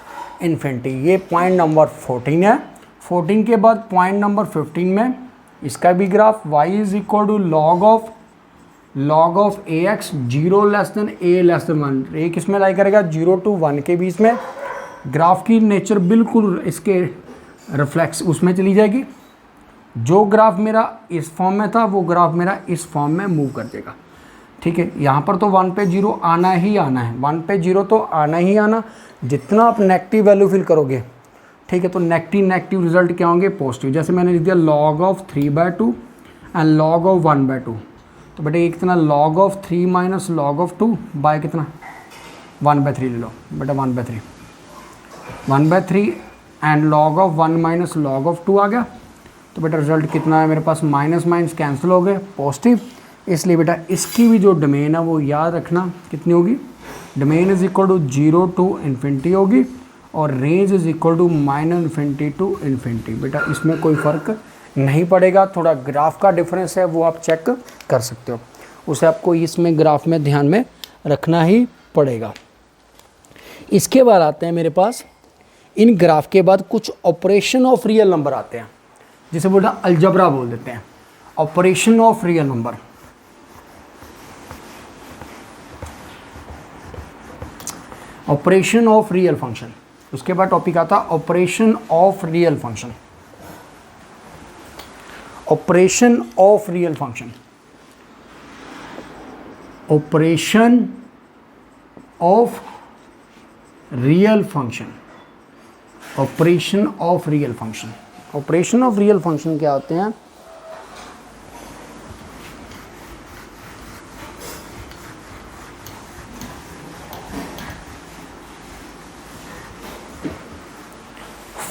इन्फिनिटी। ये पॉइंट नंबर 14 है। 14 के बाद पॉइंट नंबर 15 में इसका भी ग्राफ y is equal to log of ax 0 less than a less than 1। a किस में लाई करेगा, 0 to 1 के बीच में। ग्राफ की नेचर बिल्कुल इसके रिफ्लेक्स उसमें चली जाएगी। जो ग्राफ मेरा इस फॉर्म में था वो ग्राफ मेरा इस फॉर्म में मूव कर देगा। ठीक है, यहाँ पर तो 1 पे 0 आना ही आना है, 1 पे 0 तो आना ही आना। जितना आप नेगेटिव वैल्यू फिल करोगे, ठीक है, तो नेगेटिव रिजल्ट क्या होंगे, पॉजिटिव। जैसे मैंने लिख दिया log of 3/2 and log of 1/2, तो बेटा ये कितना, log of 3 minus log of 2 by कितना, 1/3 ले लो बेटा, 1/3 and log of 1 minus log of 2 आ गया। तो बेटा रिजल्ट कितना है मेरे पास, माइनस माइनस कैंसिल हो गए, पॉजिटिव। इसलिए बेटा इसकी भी जो डोमेन है वो याद रखना कितनी होगी, domain is equal to 0 to infinity होगी और range is equal to -20 to infinity. बेटा इसमें कोई फ़र्क नहीं पड़ेगा, थोड़ा ग्राफ का डिफरेंस है वो आप चेक कर सकते हो, उसे आपको इसमें ग्राफ में ध्यान में रखना ही पड़ेगा। इसके बाद आते हैं मेरे पास, इन ग्राफ के बाद कुछ ऑपरेशन ऑफ रियल नंबर आते हैं, जिसे बोलते हैं अलजबरा बोल देते हैं, operation of real number. Operation of real function, उसके बाद टॉपिक आता है operation of real function. Operation of real function, operation of real function, operation of real function. Operation of real function क्या होते हैं,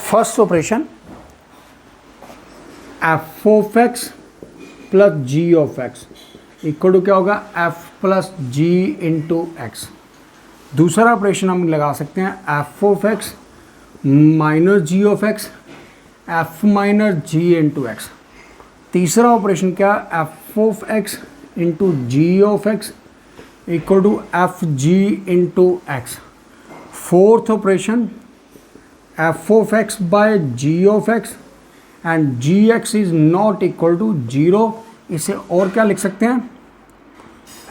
first operation f of x plus g of x equal to क्या होगा, f plus g into x. दूसरा ऑपरेशन हम लगा सकते हैं f of x minus g of x, f minus g into x. तीसरा ऑपरेशन क्या, f of x into g of x equal to f g into x. Fourth operation f of x by g of x and g x is not equal to zero. इसे और क्या लिख सकते हैं,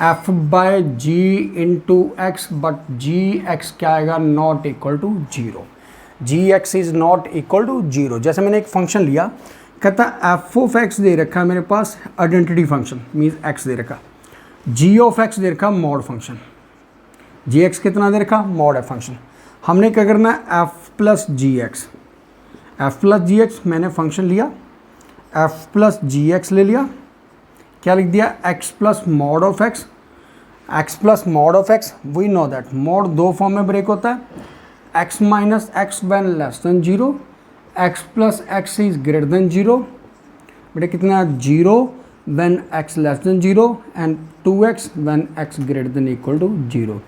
f by g into x, but g x क्या आएगा, not equal to zero. G x is not equal to zero. जैसे मैंने एक फंक्शन लिया, कहता है एफ ऑफ एक्स दे रखा है मेरे पास आइडेंटिटी फंक्शन मीन्स एक्स दे रखा, जी ऑफ एक्स दे रखा मॉड फंक्शन, जी एक्स कितना दे रखा, मॉड है फंक्शन। हमने क्या करना है, f plus g x, f plus g x मैंने फंक्शन लिया, एफ प्लस जी एक्स ले लिया, क्या लिख दिया, x plus mod of x, x plus mod of x. We know that mod दो फॉर्म में ब्रेक होता है, x minus x when less than zero, x plus x is greater than zero. बेटा कितना, zero when x less than zero and 2x when x greater than equal to zero.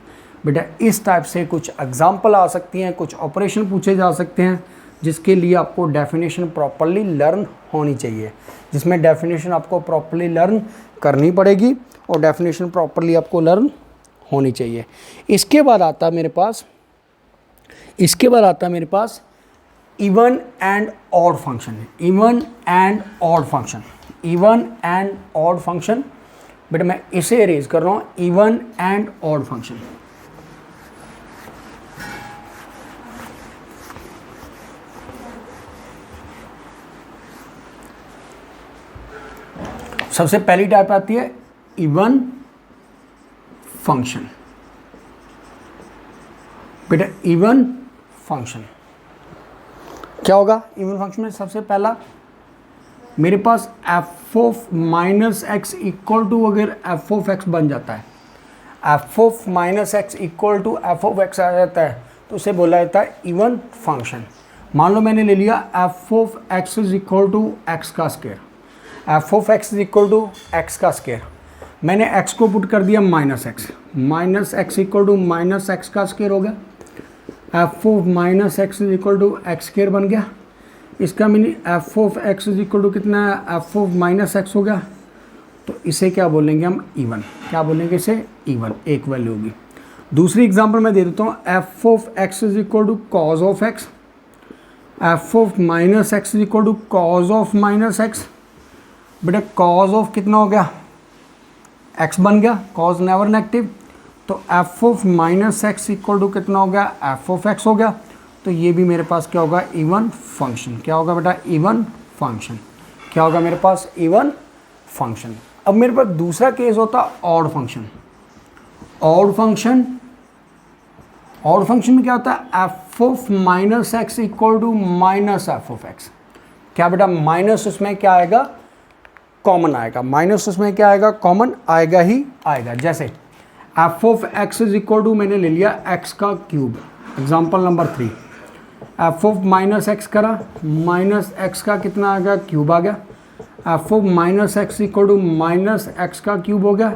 बेटा इस टाइप से कुछ एग्जाम्पल आ सकती हैं, कुछ ऑपरेशन पूछे जा सकते हैं जिसके लिए आपको डेफिनेशन प्रॉपरली लर्न होनी चाहिए, जिसमें डेफिनेशन आपको प्रॉपरली लर्न करनी पड़ेगी और डेफिनेशन प्रॉपरली आपको लर्न होनी चाहिए। इसके बाद आता है मेरे पास even and odd function, even and odd function, even and odd function. बेटा मैं इसे अरेंज कर रहा हूँ, इवन एंड ऑड फंक्शन। सबसे पहली टाइप आती है इवन फंक्शन। बेटा इवन फंक्शन क्या होगा, इवन फंक्शन में सबसे पहला मेरे पास f of minus x equal to, अगर एफ ऑफ एक्स बन जाता है, F of minus x equal to f of x आ जाता है तो उसे बोला जाता है इवन फंक्शन। मान लो मैंने ले लिया f of x is equal to x का square, f of x is equal to x का स्क्वायर, मैंने एक्स को पुट कर दिया minus x equal to minus x का स्क्वायर हो गया, f of minus x is equal to x square बन गया। इसका meaning f of x is equal to कितना है, एफ ऑफ माइनस एक्स हो गया। तो इसे क्या बोलेंगे हम, इवन। क्या बोलेंगे इसे, इवन, एक वैल्यू होगी। दूसरी एग्जांपल मैं दे देता हूँ, f of x is equal to cos of x, f of minus x is equal to cos of minus x. बेटा कॉज ऑफ कितना हो गया, एक्स बन गया, कॉज नेवर नेगेटिव, तो f of minus x equal to कितना हो गया, एफ ऑफ एक्स हो गया। तो ये भी मेरे पास क्या होगा, इवन फंक्शन। क्या होगा बेटा, इवन फंक्शन। क्या होगा मेरे पास, इवन फंक्शन। अब मेरे पास दूसरा केस होता ऑड फंक्शन। ऑड फंक्शन में क्या होता है, F of minus x equal to minus f of x. क्या बेटा, माइनस उसमें क्या आएगा, कॉमन आएगा, माइनस उसमें क्या आएगा, कॉमन आएगा ही आएगा। जैसे f of x is equal to मैंने ले लिया एक्स का cube, example number 3, f of minus x करा, माइनस एक्स का कितना आ गया, क्यूब आ गया, f of minus x equal to minus x का क्यूब हो गया,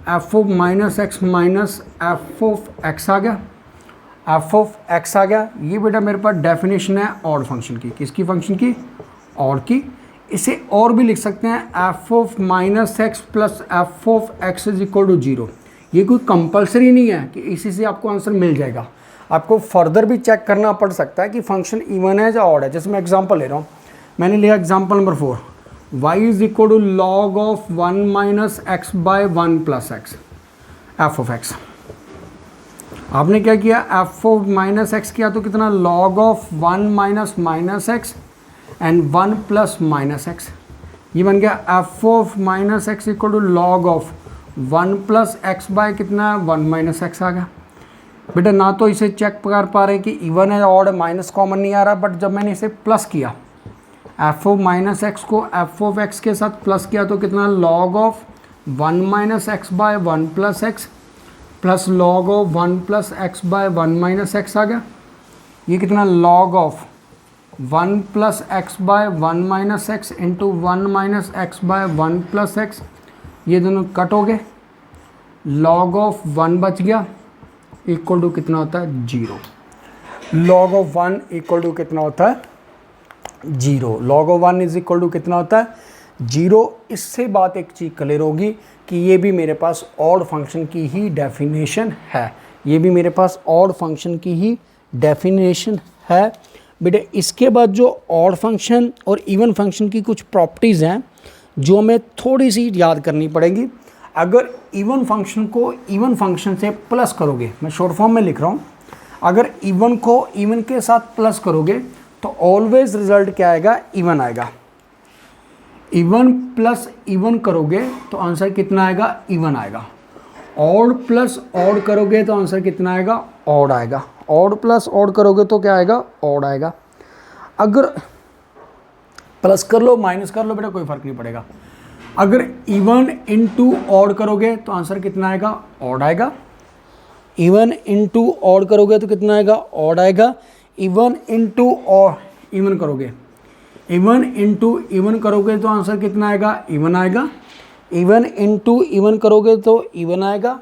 f of minus x minus f of x आ गया, एफ ऑफ एक्स आ गया। ये बेटा मेरे पास डेफिनेशन है ऑड फंक्शन की। किसकी फंक्शन की, ऑड की। इसे और भी लिख सकते हैं, f of minus x plus f of x is equal to zero. ये कोई कंपलसरी नहीं है कि इसी से आपको आंसर मिल जाएगा, आपको फर्दर भी चेक करना पड़ सकता है कि फंक्शन इवन है या ऑड है। जैसे मैं एग्जांपल ले रहा हूँ, मैंने लिया example number 4, y is equal to log of 1 minus x by 1 plus x, f of x. आपने क्या किया, एफ ऑफ माइनस एक्स किया तो कितना, log of 1 minus minus x and 1 plus minus x. ये बन गया f of minus x equal to log of 1 plus x by कितना है, 1 माइनस एक्स आ गया। बेटा ना तो इसे चेक कर पा रहे कि इवन है ऑड, माइनस कॉमन नहीं आ रहा, बट जब मैंने इसे प्लस किया, एफ ऑफ माइनस एक्स को एफ ऑफ एक्स के साथ प्लस किया तो कितना, log of 1 minus x by 1 plus x plus log of 1 plus x by 1 minus x आ गया। ये कितना, log of 1 plus x by 1 minus x into 1 minus x by 1 plus x, ये दोनों कट हो गए, लॉग ऑफ 1 बच गया, इक्वल टू कितना होता है 0। लॉग ऑफ 1 इक्वल टू कितना होता है 0। Log of 1 is equal to कितना होता है 0। इससे बात एक चीज़ क्लियर होगी कि ये भी मेरे पास ऑड फंक्शन की ही डेफिनेशन है, ये भी मेरे पास ऑड फंक्शन की ही डेफिनेशन है। बेटे इसके बाद जो ऑड फंक्शन और इवन फंक्शन की कुछ प्रॉपर्टीज़ हैं जो हमें थोड़ी सी याद करनी पड़ेगी। अगर इवन फंक्शन को इवन फंक्शन से प्लस करोगे, मैं शॉर्ट फॉर्म में लिख रहा हूँ, अगर इवन को इवन के साथ प्लस करोगे तो ऑलवेज रिजल्ट क्या आएगा, इवन आएगा। इवन प्लस इवन करोगे तो आंसर कितना आएगा, इवन आएगा। ऑड प्लस ऑड करोगे तो आंसर कितना आएगा, ऑड आएगा। ऑड प्लस ऑड करोगे तो क्या आएगा, ऑड आएगा। अगर प्लस कर लो माइनस कर लो बेटा कोई फर्क नहीं पड़ेगा। अगर इवन इंटू ऑड करोगे तो आंसर कितना आएगा, ऑड आएगा। इवन इंटू ऑड करोगे तो कितना आएगा, ऑड आएगा। इवन इंटू और इवन करोगे, इवन इंटू इवन करोगे तो आंसर कितना आएगा, इवन आएगा। इवन इंटू इवन करोगे तो इवन आएगा।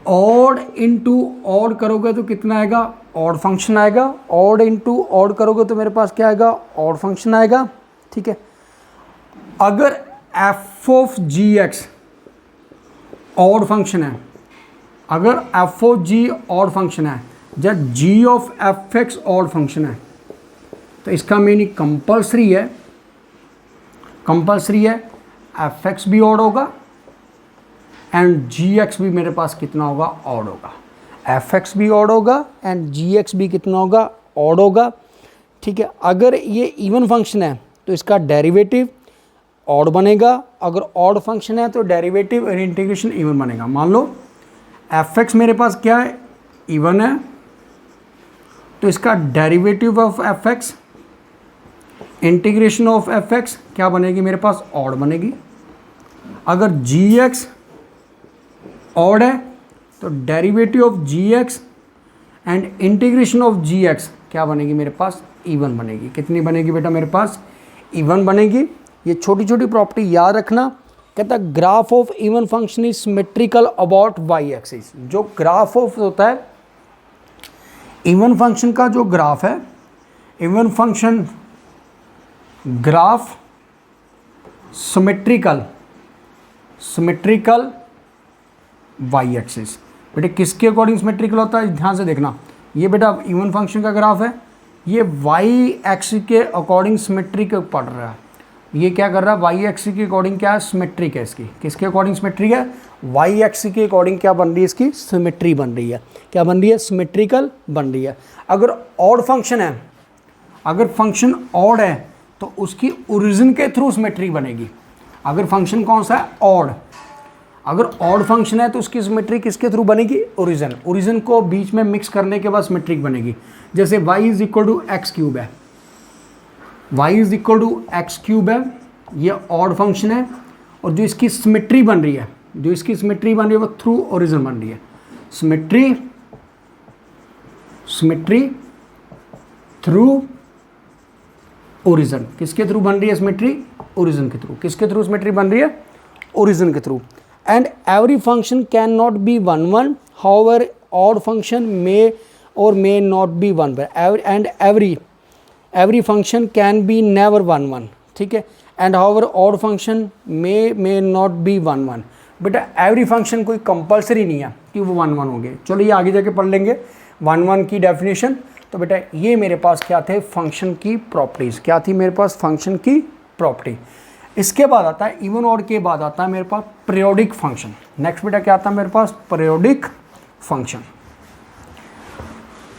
ऑड इंटू ऑड करोगे तो कितना आएगा, ऑड फंक्शन आएगा। ऑड इंटू ऑड करोगे तो मेरे पास क्या आएगा, ऑड फंक्शन आएगा। ठीक है। अगर f of g x odd function है, अगर f of g odd function है या g of f x odd function है तो इसका मीनिंग कंपल्सरी है, कंपल्सरी है एफ एक्स भी ऑड होगा एंड जी एक्स भी मेरे पास कितना होगा, ऑड होगा। एफ एक्स भी ऑड होगा एंड जी एक्स भी कितना होगा, ऑड होगा। ठीक है। अगर ये इवन फंक्शन है तो इसका डेरिवेटिव ऑड बनेगा, अगर ऑड फंक्शन है तो डेरिवेटिव और इंटीग्रेशन इवन बनेगा। मान लो एफ एक्स मेरे पास क्या है, इवन है, तो इसका derivative of f x, integration of f x क्या बनेगी मेरे पास, ऑड बनेगी। अगर जी एक्स ऑड है तो derivative of g x and integration of g x क्या बनेगी मेरे पास, इवन बनेगी। कितनी बनेगी बेटा मेरे पास, इवन बनेगी। ये छोटी छोटी प्रॉपर्टी याद रखना। कहता है graph of even function is symmetrical about y axis. जो ग्राफ ऑफ होता है इवन फंक्शन का, जो ग्राफ है even function graph symmetrical, symmetrical y axis. बेटे किसके अकॉर्डिंग सिमेट्रिकल होता है, ध्यान से देखना। ये बेटा इवन फंक्शन का ग्राफ है, ये वाई एक्सिस के अकॉर्डिंग सिमेट्रिक पढ़ रहा है। ये क्या कर रहा है, वाई एक्सिस के अकॉर्डिंग क्या है, सिमेट्रिक है इसकी। किसके अकॉर्डिंग सिमेट्रिक है, वाई एक्सिस के अकॉर्डिंग क्या बन रही है, इसकी सिमेट्री बन रही है। क्या बन रही है, सिमेट्रिकल बन रही है। अगर ऑड फंक्शन है, अगर फंक्शन ऑड है तो उसकी ओरिजिन के थ्रू सिमेट्री बनेगी। अगर फंक्शन कौन सा है, ऑड, अगर ऑड फंक्शन है तो उसकी सिमेट्री किसके थ्रू बनेगी, ओरिजिन। ओरिजिन को बीच में मिक्स करने के बाद सिमेट्रिक बनेगी। जैसे y is equal to x cube है, y is equal to x cube है, ये ऑड फंक्शन है और जो इसकी सिमेट्री बन रही है, जो इसकी सिमेट्री बन रही है वो थ्रू ओरिजिन बन रही है। Symmetry, symmetry through origin. किसके थ्रू बन रही है सिमेट्री, ओरिजिन के थ्रू। किसके थ्रू सिमेट्री बन रही है, ओरिजिन के through. And every function can not be one one, however odd function may और may not be one one, and every function can be never one one. ठीक है। And however odd function may not be one one. बेटा एवरी फंक्शन कोई कंपल्सरी नहीं है कि वो वन वन होंगे। चलो ये आगे जाके पढ़ लेंगे वन वन की डेफिनेशन। तो बेटा ये मेरे पास क्या थे, फंक्शन की प्रॉपर्टीज़। क्या थी मेरे पास, फंक्शन की प्रॉपर्टी। इसके बाद आता है इवन ऑड के बाद आता है मेरे पास पीरियोडिक फंक्शन। नेक्स्ट बेटा क्या आता है मेरे पास, पीरियोडिक फंक्शन।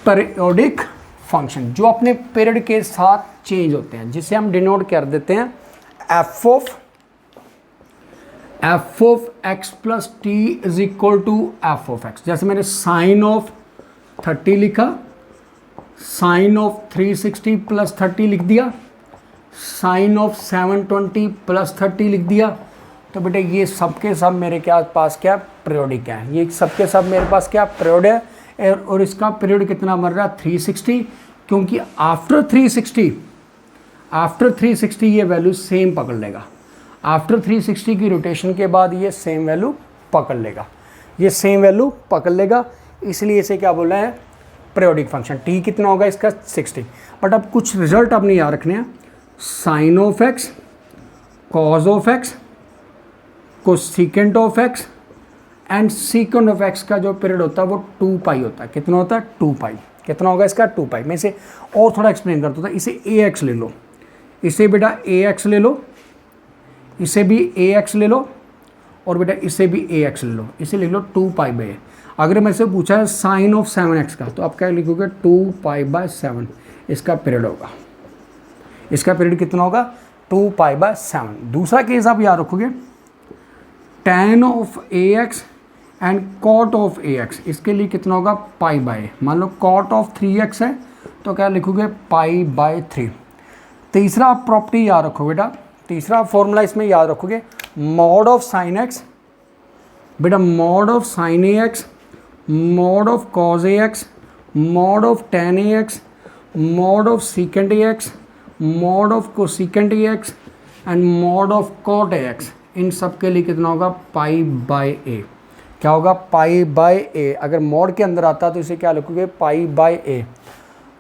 पीरियोडिक फंक्शन जो अपने पीरियड के साथ चेंज होते हैं, जिसे हम डिनोट कर देते हैं f of x plus T is equal to f of x. जैसे मैंने साइन ऑफ 30 लिखा, साइन ऑफ 360 प्लस 30 लिख दिया, साइन ऑफ 720 प्लस 30 लिख दिया। तो बेटे ये सबके सब मेरे क्या पास क्या पीरियोडिक है। ये सबके सब मेरे पास क्या पीरियड है और इसका पीरियड कितना बन रहा है 360, क्योंकि आफ्टर 360 ये वैल्यू सेम पकड़ लेगा। आफ्टर 360 की रोटेशन के बाद ये सेम वैल्यू पकड़ लेगा, ये सेम वैल्यू पकड़ लेगा, इसलिए इसे क्या बोल रहे हैं, पीरियोडिक फंक्शन। टी कितना होगा इसका 60। बट अब कुछ रिजल्ट आपने याद रखने हैं, sine of x, cos of x, cosecant of x and secant of x का जो पीरियड होता है वो 2 पाई होता है। कितना होता है, 2 पाई। कितना होगा इसका 2 पाई। मैं इसे और थोड़ा एक्सप्लेन करता था। इसे ए एक्स ले लो, इसे बेटा ए एक्स ले लो, इसे भी ए एक्स ले लो, और बेटा इसे भी ए एक्स ले लो, इसे लिख लो 2 पाई बाई ए। अगर मैं से पूछा है साइन ऑफ 7x का, तो आप क्या लिखोगे 2 पाई बाय 7 इसका पीरियड होगा। इसका पीरियड कितना होगा 2 पाई बाय 7। दूसरा केस आप याद रखोगे, tan of a x and cot of a x, इसके लिए कितना होगा पाई बाय। मान लो कॉट ऑफ 3x है तो क्या लिखोगे पाई बाय 3। तीसरा आप प्रॉपर्टी याद रखो बेटा, तीसरा फॉर्मूला इसमें याद रखोगे, मॉड ऑफ साइन एक्स, बेटा mod of sine a x, mod of cos a x, mod of tan a x, mod of secant a x, mod of cosecant a x and mod of cot a x. इन सब के लिए कितना होगा पाई बाय ए। क्या होगा पाई बाय ए। अगर मॉड के अंदर आता तो इसे क्या लिखोगे pi by A.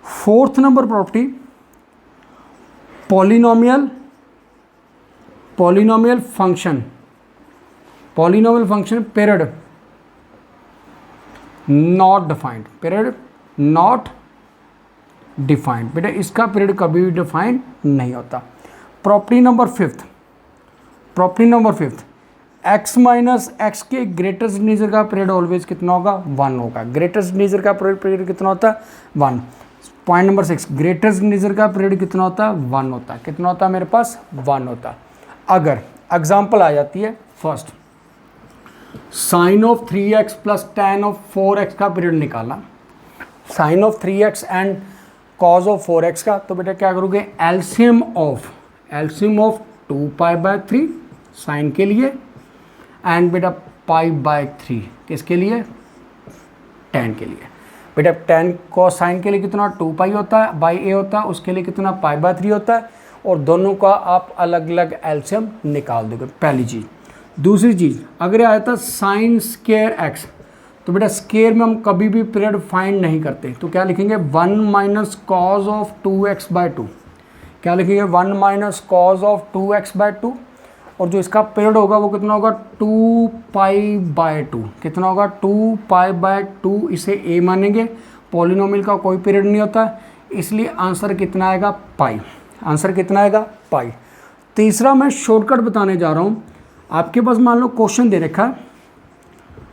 Fourth number property, polynomial function period not defined, period not defined. बेटा इसका पीरियड कभी भी डिफाइंड नहीं होता। Property number fifth, x minus x के ग्रेटेस्ट इंटीजर का पीरियड ऑलवेज कितना होगा 1 होगा। ग्रेटेस्ट इंटीजर का पीरियड कितना होता है 1। पॉइंट नंबर 6, ग्रेटेस्ट इंटीजर का पीरियड कितना होता है 1 होता है। कितना होता है मेरे पास 1 होता है। अगर एग्जाम्पल आ जाती है, first sine of 3x plus tan of 4x का पीरियड निकालना, sine of 3x and cos of 4x का, तो बेटा क्या करोगे LCM of 2 pi by 3 sine के लिए एंड बेटा पाई बाय 3 किसके लिए tan के लिए। बेटा tan को साइन के लिए कितना 2 पाई होता है बाई ए होता है, उसके लिए कितना पाई बाय 3 होता है, और दोनों का आप अलग अलग एलसीएम निकाल दोगे, पहली चीज़। दूसरी चीज़, अगर आया था साइन स्क्वायर एक्स, तो बेटा स्क्वायर में हम कभी भी पीरियड फाइंड नहीं करते, तो क्या लिखेंगे 1 minus cos of 2x bye 2। क्या लिखेंगे 1 minus cos of 2x bye 2, और जो इसका पीरियड होगा वो कितना होगा 2 पाई बाय 2। कितना होगा 2 पाई बाय 2, इसे a मानेंगे। पॉलिनोमियल का कोई पीरियड नहीं होता, इसलिए आंसर कितना आएगा पाई। आंसर कितना आएगा पाई। तीसरा मैं शॉर्टकट बताने जा रहा हूँ। आपके पास मान लो क्वेश्चन दे रखा है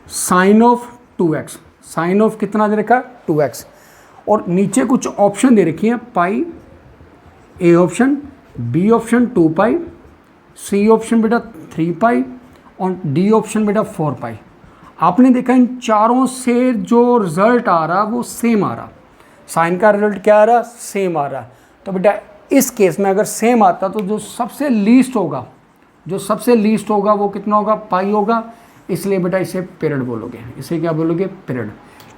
sign of 2x, sign of कितना दे रखा है 2x, और नीचे कुछ ऑप्शन दे रखी हैं pi, a option, b option 2 pi, c option बेटा 3 पाई और डी ऑप्शन बेटा 4 पाई। आपने देखा इन चारों से जो रिजल्ट आ रहा वो सेम आ रहा, साइन का रिजल्ट क्या आ रहा सेम आ रहा। तो बेटा इस केस में अगर सेम आता तो जो सबसे लीस्ट होगा वो कितना होगा पाई होगा, इसलिए बेटा इसे पीरियड बोलोगे। इसे क्या बोलोगे पीरियड।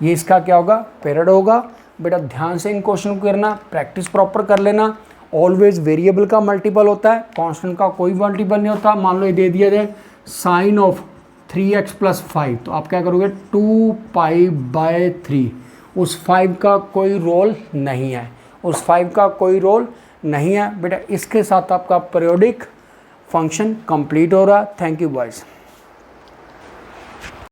ये इसका क्या होगा पीरियड होगा। बेटा ध्यान से इन क्वेश्चन को करना, प्रैक्टिस प्रॉपर कर लेना। ऑलवेज वेरिएबल का मल्टीपल होता है, कांस्टेंट का कोई मल्टीपल नहीं होता। मान लो ये दे दिया जाए साइन ऑफ 3x प्लस 5, तो आप क्या करोगे 2 पाई बाय 3। उस 5 का कोई रोल नहीं है, उस 5 का कोई रोल नहीं है। बेटा इसके साथ आपका पीरियोडिक फंक्शन कंप्लीट हो रहा। Thank you boys.